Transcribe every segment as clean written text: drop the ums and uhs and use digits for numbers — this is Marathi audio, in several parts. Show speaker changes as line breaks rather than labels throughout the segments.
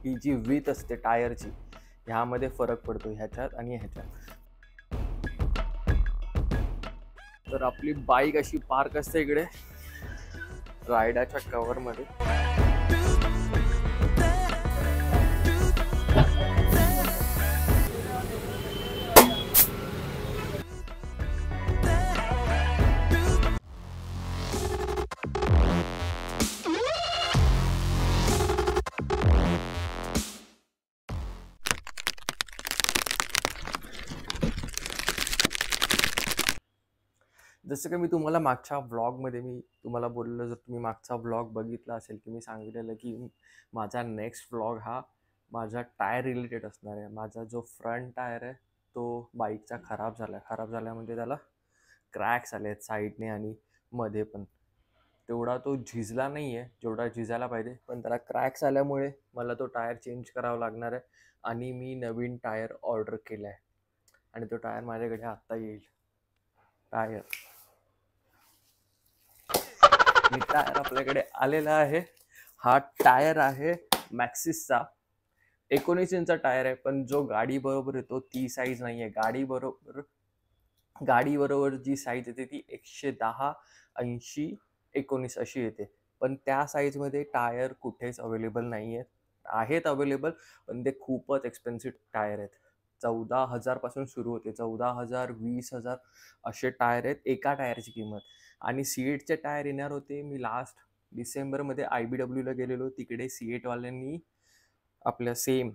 ही जी विथ असते टायरची ह्यामध्ये फरक पडतो ह्याच्यात आणि ह्याच्यात. तर आपली बाईक अशी पार्क असते इकडे रायडाच्या कव्हरमध्ये. जसं की मी तुम्हाला मागच्या व्लॉगमध्ये मी तुम्हाला बोललो, जर तुम्ही मागचा व्लॉग बघितला असेल की मी सांगितलेलं की माझा नेक्स्ट व्लॉग हा माझा टायर रिलेटेड असणार आहे. माझा जो फ्रंट टायर आहे तो बाईकचा खराब झाला म्हणजे त्याला क्रॅक्स आले आहेत साईडने आणि मध्ये पण. तेवढा तो झिजला नाही आहे जेवढा झिजायला पाहिजे, पण त्याला क्रॅक्स आल्यामुळे मला तो टायर चेंज करावा लागणार आहे आणि मी नवीन टायर ऑर्डर केला आहे आणि तो टायर माझ्याकडे आत्ता येईल. टायर आपल्याकडे आलेला आहे. हा टायर आहे मॅक्सिसचा 19 इंचचा टायर आहे, पण जो गाडी बरोबर येतो ती साईज नाही आहे. गाडी बरोबर जी साईज येते ती 110, 80, 19 अशी येते, पण त्या साईजमध्ये टायर कुठेच अवेलेबल नाही आहेत अवेलेबल, पण ते खूपच एक्सपेन्सिव्ह टायर आहेत. 14,000 पासून सुरू होते, 14,000, 20,000 असे टायर आहेत एका टायरची किंमत. आणि C8चे टायर येणार होते. मी लास्ट डिसेंबरमध्ये IBWला गेलेलो, तिकडे C8 वाल्यांनी आपल्या सेम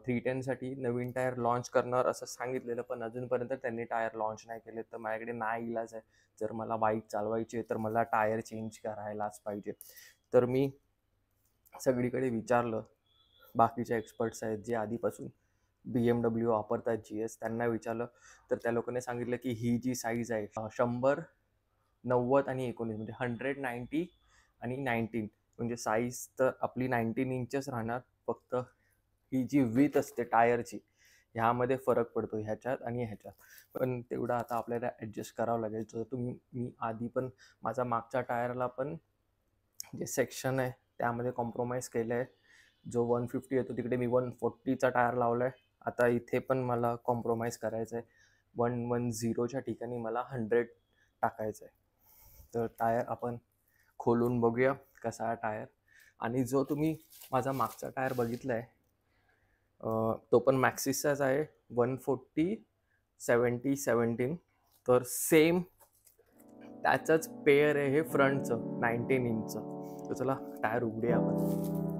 310साठी नवीन टायर लॉन्च करणार असं सांगितलेलं, पण अजूनपर्यंत त्यांनी टायर लॉन्च नाही केले. तर माझ्याकडे नाही इलाज आहे, जर मला बाईक चालवायची आहे तर मला टायर चेंज करायलाच पाहिजे. तर मी सगळीकडे विचारलं, बाकीचे एक्सपर्ट्स आहेत जे आधीपासून BMW वापरतात GS, त्यांना विचारलं तर त्या लोकांनी सांगितलं की ही जी साईज आहे 100, 90 आणि 19 म्हणजे 100, 90 आणि 19 म्हणजे साईज तर आपली 19 इंचेस राहणार. फक्त ही जी विथ असते टायरची ह्यामध्ये फरक पडतो ह्याच्यात आणि ह्याच्यात, पण तेवढं आता आपल्याला ॲडजस्ट करावं लागेल. तर मी आधी पण माझा मागच्या टायरला पण जे सेक्शन आहे त्यामध्ये कॉम्प्रोमाइज केलं आहे. जो 150 येतो तिकडे मी 140चा टायर लावला आहे. आता इथे पण मला कॉम्प्रोमाइज करायचं आहे. 110च्या ठिकाणी मला 100 टाकायचं आहे. तर टायर आपण खोलून बघूया कसा आहे टायर. आणि जो तुम्ही माझा मागचा टायर बघितला आहे तो पण मॅक्सिसचाच आहे, 140, 70, 17. तर सेम त्याचंच पेअर आहे हे फ्रंटचं 19 इंचचं. तर चला टायर उघडूया आपण.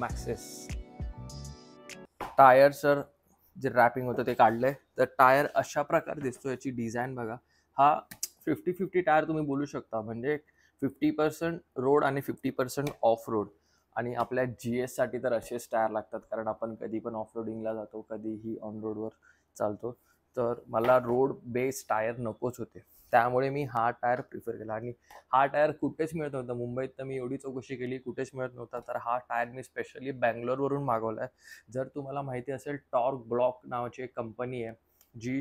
मॅक्सिस टायरचं जे रॅपिंग होतं ते काढलंय. तर टायर अशा प्रकारे दिसतो. याची डिझाईन बघा. हा 50-50 टायर तुम्ही बोलू शकता, म्हणजे 50% रोड आणि 50% ऑफ रोड. आणि आपल्या GS साठी तर असेच टायर लागतात, कारण आपण कधी पण ऑफ रोडिंगला जातो, कधीही ऑन रोडवर चालतो. तर मला रोड बेस्ड टायर नकोच होते, त्यामुळे मी हा टायर प्रिफर केला. आणि हा टायर कुठेच मिळत नव्हता मुंबईत, तर मी एवढी चौकशी केली कुठेच मिळत नव्हता. तर हा टायर मी स्पेशली बँगलोरवरून मागवला आहे. जर तुम्हाला माहिती असेल, टॉर्क ब्लॉक नावाची एक कंपनी आहे जी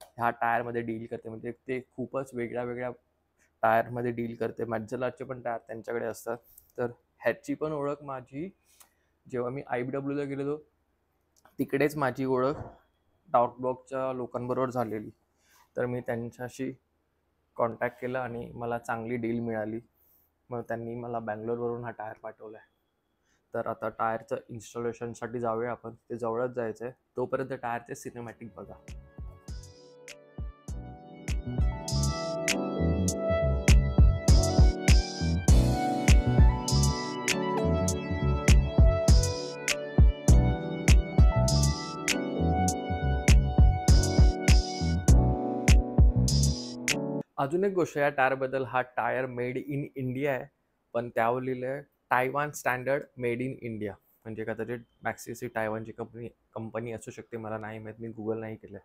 ह्या टायरमध्ये डील करते, म्हणजे ते खूपच वेगळ्या टायरमध्ये डील करते. मॅक्झेलारचे पण टायर त्यांच्याकडे असतात. तर ह्याची पण ओळख माझी जेव्हा मी IBWला गेलेलो तिकडेच माझी ओळख टॉर्क ब्लॉकच्या लोकांबरोबर झालेली. तर मी त्यांच्याशी कॉन्टॅक्ट केला आणि मला चांगली डील मिळाली. मग त्यांनी मला बँगलोरवरून हा टायर पाठवला आहे. तर आता टायरचं इन्स्टॉलेशनसाठी जाऊया आपण. ते जवळच जायचं आहे. तोपर्यंत टायरचे सिनेमॅटिक बघा. अजून एक गोष्ट या टायरबद्दल, हा टायर मेड इन इंडिया आहे, पण त्यावर लिहिलं आहे टायवान स्टँडर्ड मेड इन इंडिया. म्हणजे कदाचित मॅक्सिस ही टायवानची कंपनी असू शकते, मला नाही माहीत, मी गुगल नाही केलं.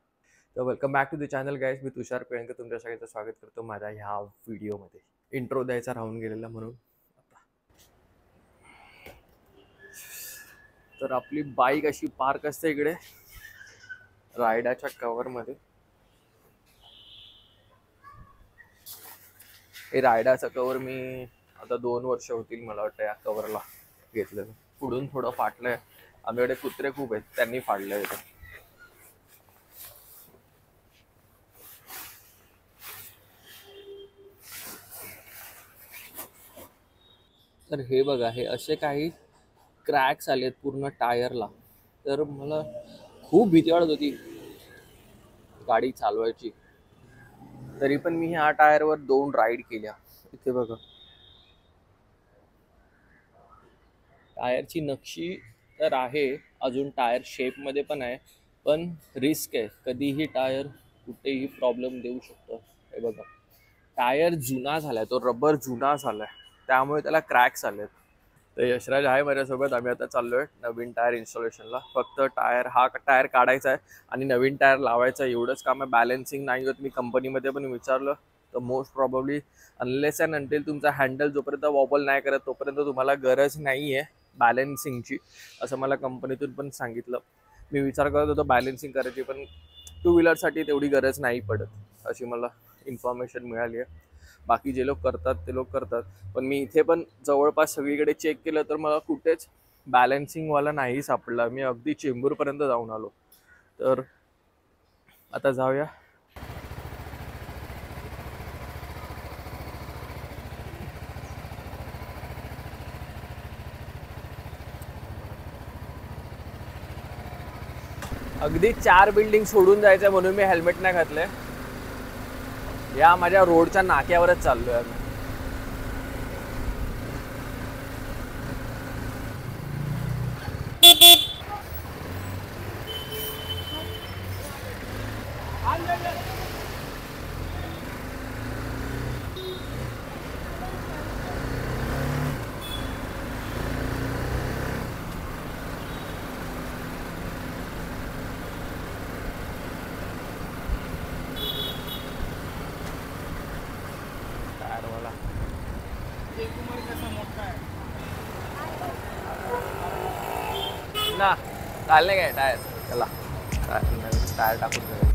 तर welcome back to the channel guys. मी तुषार पेळणकर तुमच्या सगळ्यांचं स्वागत करतो माझ्या ह्या व्हिडिओमध्ये. इंट्रो द्यायचा राहून गेलेला म्हणून. तर आपली बाईक अशी पार्क असते इकडे रायडाच्या कव्हरमध्ये. हे रायडाचं कवर मी आता 2 वर्ष होतील मला वाटतं या कवरला घेतलेलं. पुढून थोडं फाटलंय, आमच्याकडे कुत्रे खूप आहेत, त्यांनी फाडलंय ते. तर हे बघा, हे असे काही क्रॅक्स आलेत पूर्ण टायरला. तर मला खूप भीती वाटत होती गाडी चालवायची, तरी पण मी ह्या टायरवर 2 राईड केल्या. इथे बघा, टायरची नक्षी तर आहे, अजून टायर शेपमध्ये पण आहे, पण रिस्क आहे, कधीही टायर कुठेही प्रॉब्लेम देऊ शकतो. हे बघा, टायर जुना झालाय, तो रबर जुना झालाय, त्यामुळे त्याला क्रॅक्स आलेत. तर यशराज आहे माझ्यासोबत. आम्ही आता चाललोय नवीन टायर इन्स्टॉलेशनला. फक्त हा टायर काढायचा आहे आणि नवीन टायर लावायचा आहे, एवढंच काम आहे. बॅलन्सिंग नाही होत. मी कंपनीमध्ये पण विचारलं तर most probably unless and until तुमचा हँडल जोपर्यंत वॉबल नाही करत तोपर्यंत तुम्हाला गरज नाही आहे बॅलन्सिंगची, असं मला कंपनीतून पण सांगितलं. मी विचार करत होतो बॅलन्सिंग करायची, पण 2 व्हीलरसाठी तेवढी गरज नाही पडत अशी मला इन्फॉर्मेशन मिळाली आहे. बाकी जे लोक करतात ते लोक करतात, पण मी इथे पण जवळपास सगळीकडे चेक केलं तर मला कुठेच बॅलन्सिंगवाला नाही सापडला. मी अगदी चेंबूरपर्यंत जाऊन आलो. तर आता जाऊया. अगदी 4 बिल्डिंग सोडून जायचं म्हणून मी हेल्मेट नाही घातलंय. या माझ्या रोडच्या नाक्यावरच चाललोय आम्ही. ना चालले काय टायर, चला टायर टाकून ठेवा.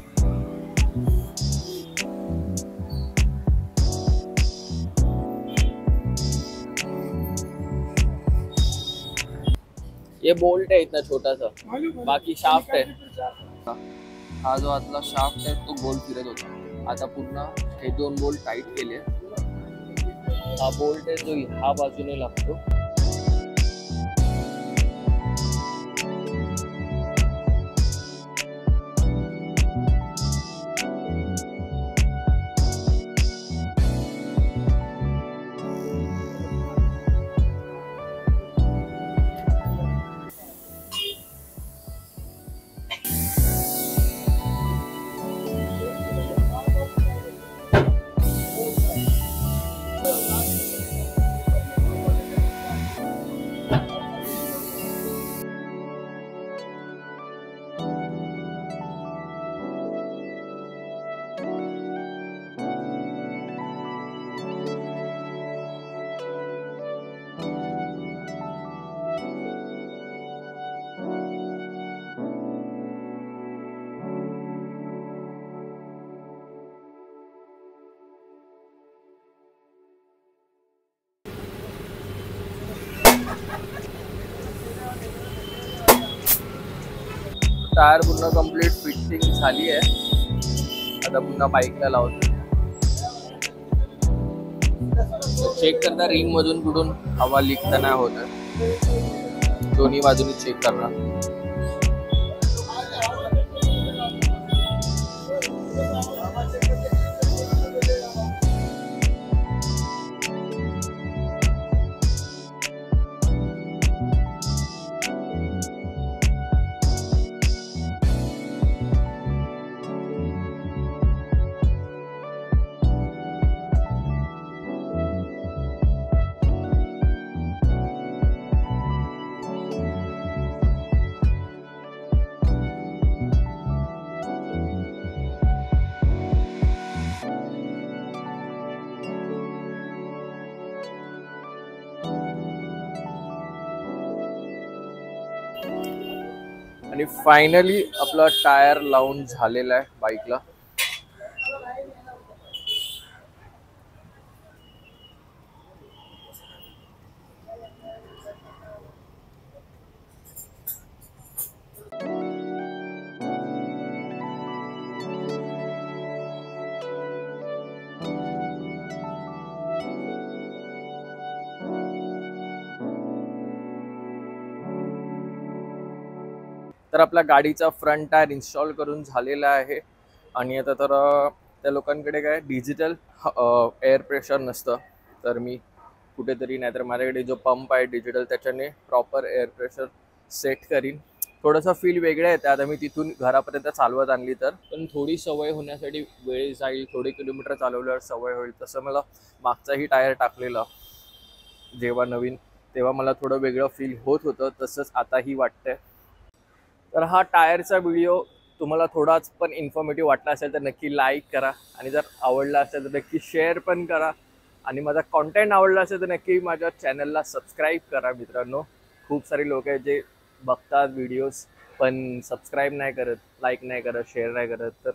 ये बोल्ट आहे इतना छोटा सा, बाकी शाफ्ट आहे. हा जो आतला शाफ्ट आहे तो गोल फिरत होता. आता पूर्ण हे 2 बोल्ट टाईट केले. हा बोल्ट आहे जो ह्या बाजूने लागतो. टायर पूर्ण कंप्लीट फिटिंग झाली आहे. आता पुन्हा बाईकला लावतो. चेक करता रिंग मधून कुठून हवा लीक तर नाही होत. दोन्ही बाजूनी चेक करणार. आणि फायनली आपला टायर लावून झालेला आहे बाईकला. तर आपल्या गाडीचा फ्रंट टायर इन्स्टॉल करून झालेला आहे. आणि आता तर त्या लोकांकडे काय डिजिटल एअर प्रेशर नसतं, तर मी कुठेतरी, नाहीतर माझ्याकडे जो पंप आहे डिजिटल त्याच्याने प्रॉपर एअर प्रेशर सेट करीन. थोडंसं फील वेगळं येतं आता मी तिथून घरापर्यंत चालवत आणली तर, पण थोडी सवय होण्यासाठी वेळ जाईल, थोडे किलोमीटर चालवल्यावर सवय होईल. तसं मला मागचाही टायर टाकलेला जेव्हा नवीन, तेव्हा मला थोडं वेगळं फील होत होतं, तसंच आताही वाटतंय. तर हा टायरचा व्हिडिओ तुम्हाला थोडाच पण इन्फॉर्मेटिव्ह वाटला असेल तर नक्की लाईक करा, आणि जर आवडला असेल तर नक्की शेअर पण करा, आणि माझा कॉन्टेंट आवडला असेल तर नक्की माझ्या चॅनलला सबस्क्राईब करा. मित्रांनो, खूप सारे लोक आहेत जे बघतात व्हिडिओज पण सबस्क्राईब नाही करत, लाईक नाही करत, शेअर नाही करत. तर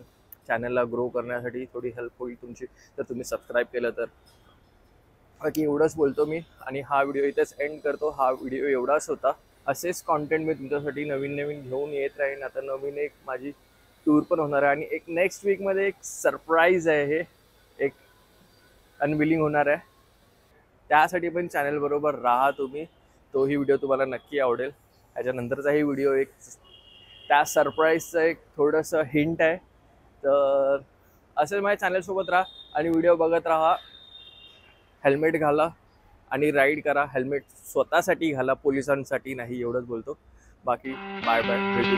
चॅनलला ग्रो करण्यासाठी थोडी हेल्प होईल तुमची तर तुम्ही सबस्क्राईब केलं तर. बाकी एवढंच बोलतो मी, आणि हा व्हिडिओ इथेच एंड करतो. हा व्हिडिओ एवढाच होता. असेच कॉन्टेंट मी तुमच्यासाठी नवीन नवीन घेऊन येत राहीन. आता नवीन एक माझी टूर पण होणार आहे, आणि एक नेक्स्ट वीकमध्ये एक सरप्राईज आहे, हे एक अनविलिंग होणार आहे. त्यासाठी पण चॅनल बरोबर राहा तुम्ही, तोही व्हिडिओ तुम्हाला नक्की आवडेल. त्याच्यानंतरचाही व्हिडिओ एक त्या सरप्राईजचं एक थोडंसं हिंट आहे. तर असेच माझ्या चॅनलसोबत राहा आणि व्हिडिओ बघत राहा. हेल्मेट घाला आणि राईड करा. हेल्मेट स्वतःसाठी घाला, पोलिसांसाठी नाही. एवढंच बोलतो. बाकी बाय बाय, भेटू.